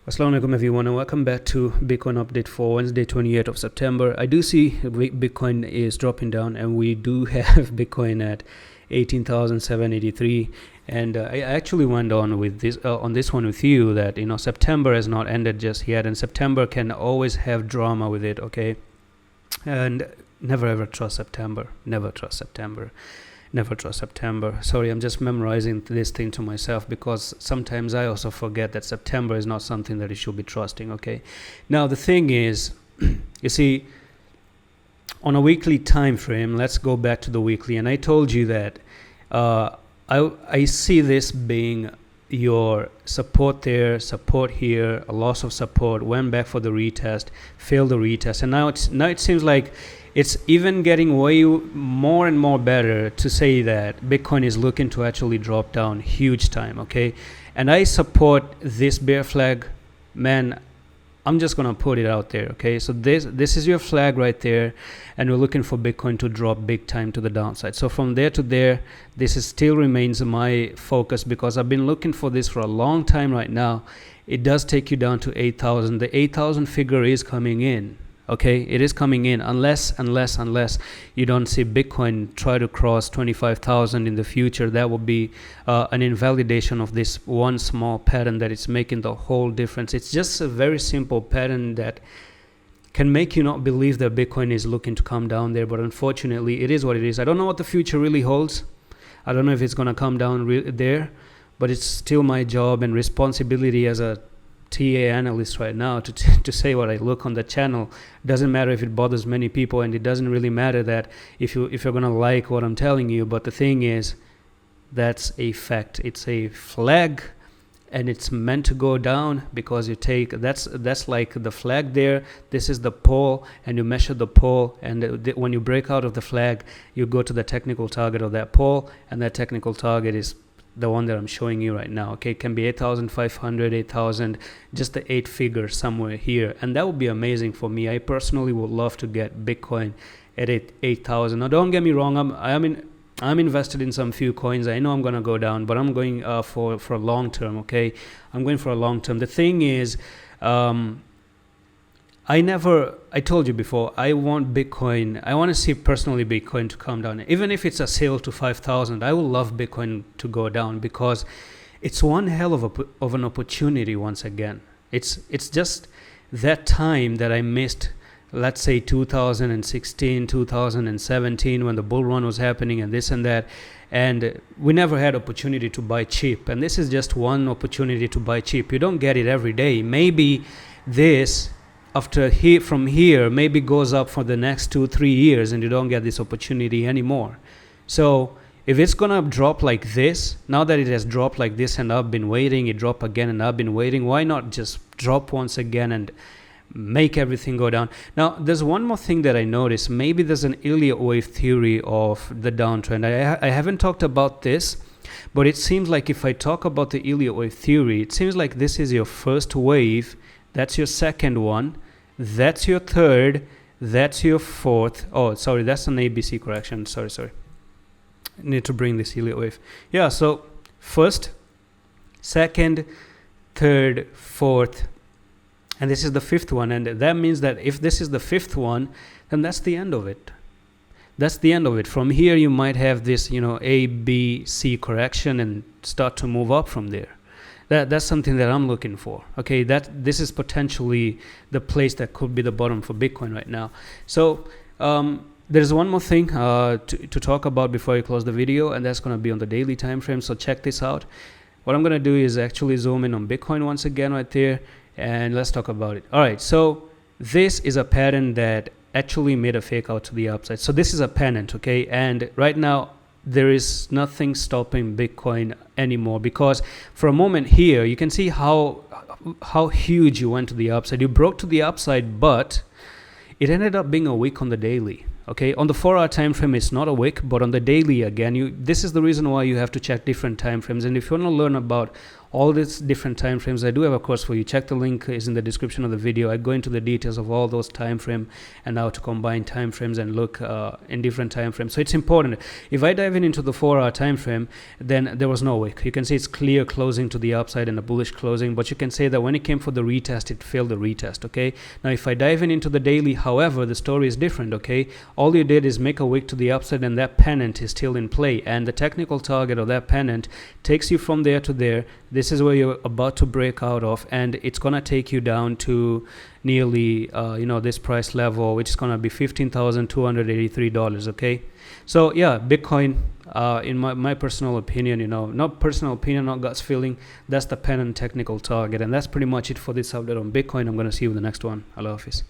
Assalamu alaikum everyone, and welcome back to Bitcoin update for Wednesday 28th of September. I do see Bitcoin is dropping down, and we do have Bitcoin at 18,783. And I actually went on with this on this one with you that September has not ended just yet, and September can always have drama with it. Okay, and never ever trust September. Never trust September. Never trust September. Sorry, I'm just memorizing this thing to myself because sometimes I also forget that September is not something that you should be trusting. Okay, now the thing is, you see, on a weekly time frame, let's go back to the weekly, and I told you that I see this being your support there, support here, a loss of support, went back for the retest, failed the retest, and now it seems like it's even getting way more and more better to say that Bitcoin is looking to actually drop down huge time. Okay, and I support this bear flag, man. I'm just gonna put it out there. Okay, so this is your flag right there, and we're looking for Bitcoin to drop big time to the downside. So from there to there, this is still remains my focus because I've been looking for this for a long time right now. It does take you down to 8,000. The 8,000 figure is coming in. Okay, it is coming in unless you don't see Bitcoin try to cross 25,000 in the future. That will be an invalidation of this one small pattern that is making the whole difference. It's just a very simple pattern that can make you not believe that Bitcoin is looking to come down there, but unfortunately it is what it is. I don't know what the future really holds. I don't know if it's going to come down there, but it's still my job and responsibility as a TA analyst right now to say what I look on the channel. Doesn't matter if it bothers many people, and it doesn't really matter that if you're gonna like what I'm telling you, but the thing is, that's a fact. It's a flag, and it's meant to go down because you take that's like the flag there. This is the pole, and you measure the pole, and when you break out of the flag, you go to the technical target of that pole, and that technical target is the one that I'm showing you right now. Okay, it can be 8,500, 8,000, just the 8 figure somewhere here, and that would be amazing for me. I personally would love to get Bitcoin at 8,000. Now don't get me wrong, I'm invested in some few coins. I know I'm gonna go down, but I'm going for a long term. Okay, I'm going for a long term. The thing is, I told you before, I want to see personally Bitcoin to come down. Even if it's a sale to 5,000, I would love Bitcoin to go down because it's one hell of an opportunity once again. It's just that time that I missed, let's say 2016, 2017, when the bull run was happening and this and that, and we never had opportunity to buy cheap. And this is just one opportunity to buy cheap. You don't get it every day. Maybe this from here maybe goes up for the next 2-3 years and you don't get this opportunity anymore. So if it's gonna drop like this, now that it has dropped like this and I've been waiting, it dropped again and I've been waiting, why not just drop once again and make everything go down? Now there's one more thing that I noticed. Maybe there's an Elliott wave theory of the downtrend. I haven't talked about this, but it seems like if I talk about the Elliott wave theory, it seems like this is your first wave, that's your second one, that's your third, that's your fourth. Oh, sorry, that's an ABC correction. Sorry. I need to bring this Elliott wave. Yeah, so first, second, third, fourth, and this is the fifth one. And that means that if this is the fifth one, then that's the end of it. That's the end of it. From here, you might have this, A, B, C correction and start to move up from there. That's something that I'm looking for. Okay, this is potentially the place that could be the bottom for Bitcoin right now. So there's one more thing to talk about before I close the video, and that's going to be on the daily time frame. So check this out. What I'm going to do is actually zoom in on Bitcoin once again right there, and let's talk about it. All right, so this is a pattern that actually made a fake out to the upside. So this is a pennant, okay, and right now there is nothing stopping Bitcoin anymore, because for a moment here you can see how huge you went to the upside. You broke to the upside, but it ended up being a wick on the daily. Okay, on the 4-hour time frame it's not a wick, but on the daily again, this is the reason why you have to check different time frames. And if you want to learn about all these different time frames. I do have a course for you. Check the link is in the description of the video. I go into the details of all those time frame and how to combine time frames and look in different time frames. So it's important. If I dive into the 4-hour time frame, then there was no wick. You can see it's clear closing to the upside and a bullish closing, but you can say that when it came for the retest, it failed the retest. Okay, now if I dive into the daily, however, the story is different. Okay, all you did is make a wick to the upside and that pennant is still in play, and the technical target of that pennant takes you from there to there. This is where you're about to break out of, and it's gonna take you down to nearly this price level, which is gonna be $15,283. Okay, so yeah, Bitcoin, in my personal opinion, not personal opinion, not guts feeling, that's the pennant technical target. And that's pretty much it for this update on Bitcoin. I'm gonna see you in the next one. Allah Hafiz.